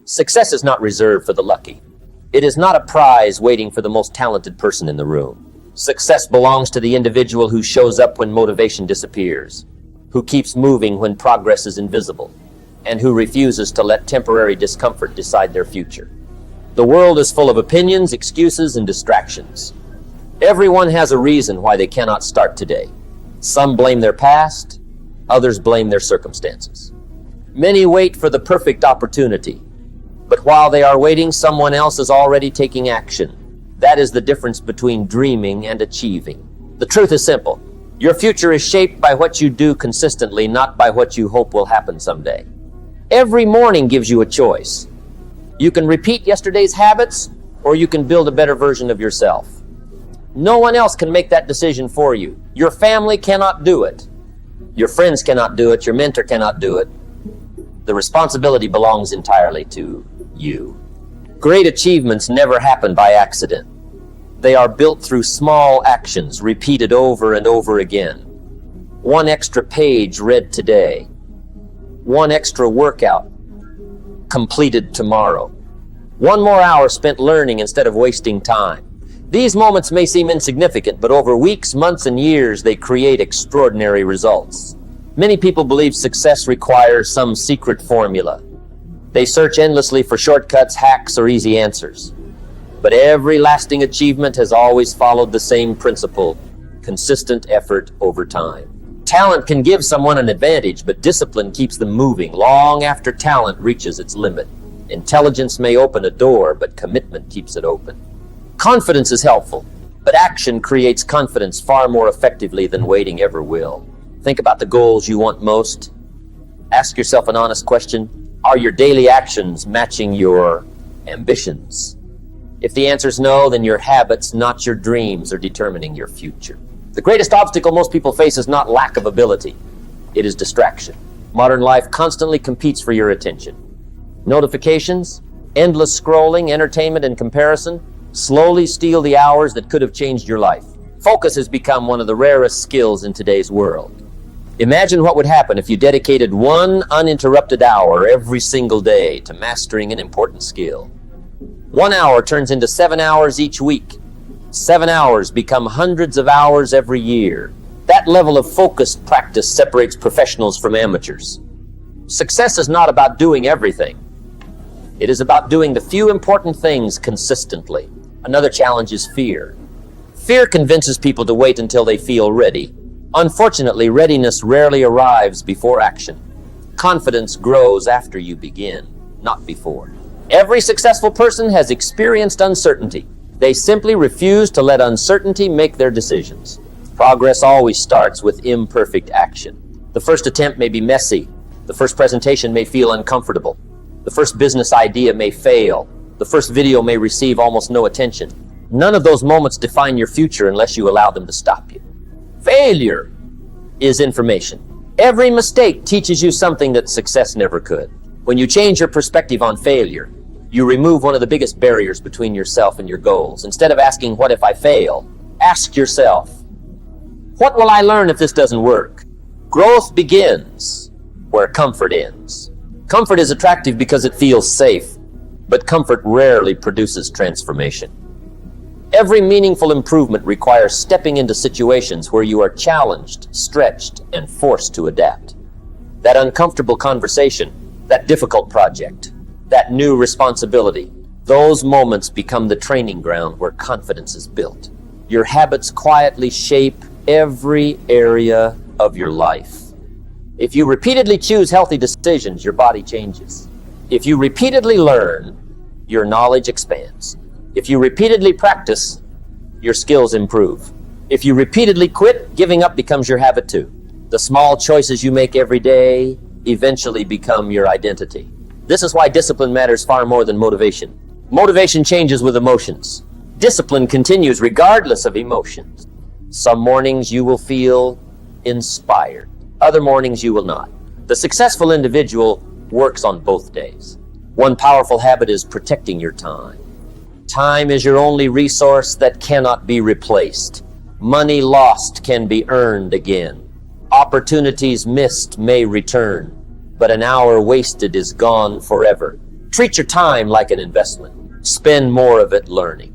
Success is not reserved for the lucky. It is not a prize waiting for the most talented person in the room. Success belongs to the individual who shows up when motivation disappears, who keeps moving when progress is invisible, and who refuses to let temporary discomfort decide their future. The world is full of opinions, excuses, and distractions. Everyone has a reason why they cannot start today. Some blame their past, others blame their circumstances. Many wait for the perfect opportunity, but while they are waiting, someone else is already taking action. That is the difference between dreaming and achieving. The truth is simple. Your future is shaped by what you do consistently, not by what you hope will happen someday. Every morning gives you a choice. You can repeat yesterday's habits, or you can build a better version of yourself. No one else can make that decision for you. Your family cannot do it. Your friends cannot do it. Your mentor cannot do it. The responsibility belongs entirely to you. Great achievements never happen by accident. They are built through small actions repeated over and over again. One extra page read today. One extra workout completed tomorrow. One more hour spent learning instead of wasting time. These moments may seem insignificant, but over weeks, months, and years, they create extraordinary results. Many people believe success requires some secret formula. They search endlessly for shortcuts, hacks, or easy answers. But every lasting achievement has always followed the same principle: consistent effort over time. Talent can give someone an advantage, but discipline keeps them moving long after talent reaches its limit. Intelligence may open a door, but commitment keeps it open. Confidence is helpful, but action creates confidence far more effectively than waiting ever will. Think about the goals you want most. Ask yourself an honest question: are your daily actions matching your ambitions? If the answer is no, then your habits, not your dreams, are determining your future. The greatest obstacle most people face is not lack of ability. It is distraction. Modern life constantly competes for your attention. Notifications, endless scrolling, entertainment, and comparison slowly steal the hours that could have changed your life. Focus has become one of the rarest skills in today's world. Imagine what would happen if you dedicated 1 uninterrupted hour every single day to mastering an important skill. 1 hour turns into 7 hours each week. 7 hours become hundreds of hours every year. That level of focused practice separates professionals from amateurs. Success is not about doing everything. It is about doing the few important things consistently. Another challenge is fear. Fear convinces people to wait until they feel ready. Unfortunately, readiness rarely arrives before action. Confidence grows after you begin, not before. Every successful person has experienced uncertainty. They simply refuse to let uncertainty make their decisions. Progress always starts with imperfect action. The first attempt may be messy. The first presentation may feel uncomfortable. The first business idea may fail. The first video may receive almost no attention. None of those moments define your future unless you allow them to stop you. Failure is information. Every mistake teaches you something that success never could. When you change your perspective on failure, you remove one of the biggest barriers between yourself and your goals. Instead of asking, "What if I fail?" ask yourself, "What will I learn if this doesn't work?" Growth begins where comfort ends. Comfort is attractive because it feels safe, but comfort rarely produces transformation. Every meaningful improvement requires stepping into situations where you are challenged, stretched, and forced to adapt. That uncomfortable conversation, that difficult project, that new responsibility, those moments become the training ground where confidence is built. Your habits quietly shape every area of your life. If you repeatedly choose healthy decisions, your body changes. If you repeatedly learn, your knowledge expands. If you repeatedly practice, your skills improve. If you repeatedly quit, giving up becomes your habit too. The small choices you make every day eventually become your identity. This is why discipline matters far more than motivation. Motivation changes with emotions. Discipline continues regardless of emotions. Some mornings you will feel inspired. Other mornings you will not. The successful individual works on both days. One powerful habit is protecting your time. Time is your only resource that cannot be replaced. Money lost can be earned again. Opportunities missed may return, but an hour wasted is gone forever. Treat your time like an investment. Spend more of it learning.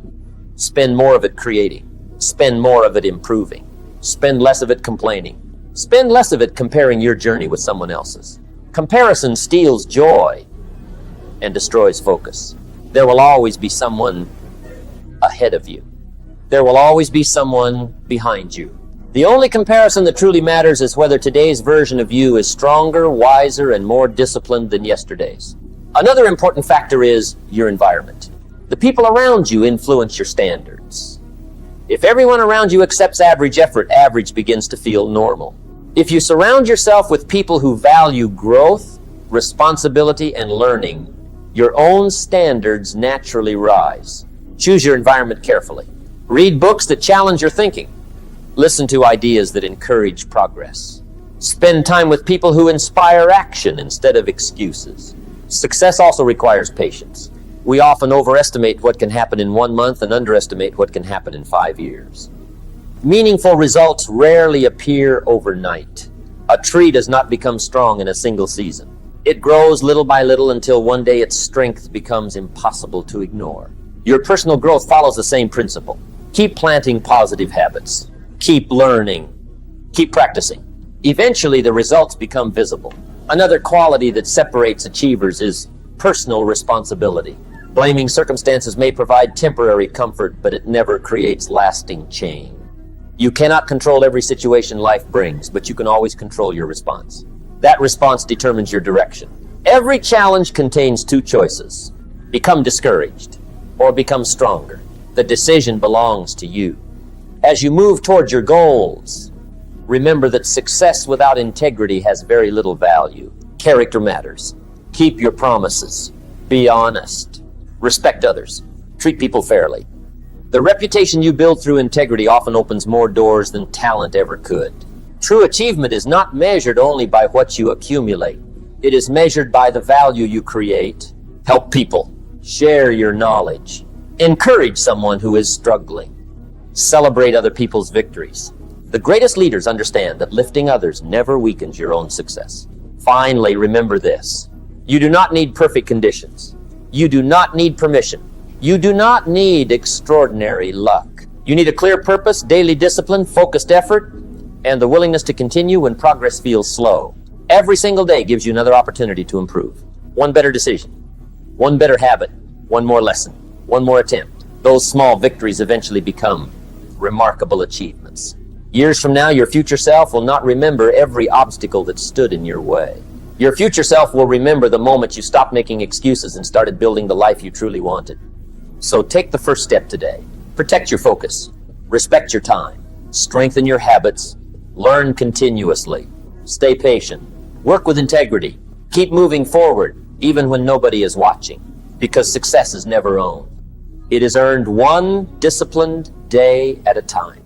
Spend more of it creating. Spend more of it improving. Spend less of it complaining. Spend less of it comparing your journey with someone else's. Comparison steals joy and destroys focus. There will always be someone ahead of you. There will always be someone behind you. The only comparison that truly matters is whether today's version of you is stronger, wiser, and more disciplined than yesterday's. Another important factor is your environment. The people around you influence your standards. If everyone around you accepts average effort, average begins to feel normal. If you surround yourself with people who value growth, responsibility, and learning, your own standards naturally rise. Choose your environment carefully. Read books that challenge your thinking. Listen to ideas that encourage progress. Spend time with people who inspire action instead of excuses. Success also requires patience. We often overestimate what can happen in 1 month and underestimate what can happen in 5 years. Meaningful results rarely appear overnight. A tree does not become strong in a single season. It grows little by little until one day its strength becomes impossible to ignore. Your personal growth follows the same principle. Keep planting positive habits. Keep learning. Keep practicing. Eventually, the results become visible. Another quality that separates achievers is personal responsibility. Blaming circumstances may provide temporary comfort, but it never creates lasting change. You cannot control every situation life brings, but you can always control your response. That response determines your direction. Every challenge contains 2 choices. Become discouraged or become stronger. The decision belongs to you. As you move toward your goals, remember that success without integrity has very little value. Character matters. Keep your promises. Be honest. Respect others. Treat people fairly. The reputation you build through integrity often opens more doors than talent ever could. True achievement is not measured only by what you accumulate. It is measured by the value you create. Help people. Share your knowledge. Encourage someone who is struggling. Celebrate other people's victories. The greatest leaders understand that lifting others never weakens your own success. Finally, remember this. You do not need perfect conditions. You do not need permission. You do not need extraordinary luck. You need a clear purpose, daily discipline, focused effort, and the willingness to continue when progress feels slow. Every single day gives you another opportunity to improve. One better decision, one better habit, one more lesson, one more attempt. Those small victories eventually become remarkable achievements. Years from now, your future self will not remember every obstacle that stood in your way. Your future self will remember the moment you stopped making excuses and started building the life you truly wanted. So take the first step today. Protect your focus. Respect your time. Strengthen your habits. Learn continuously. Stay patient. Work with integrity. Keep moving forward, even when nobody is watching, because success is never owned. It is earned one disciplined day at a time.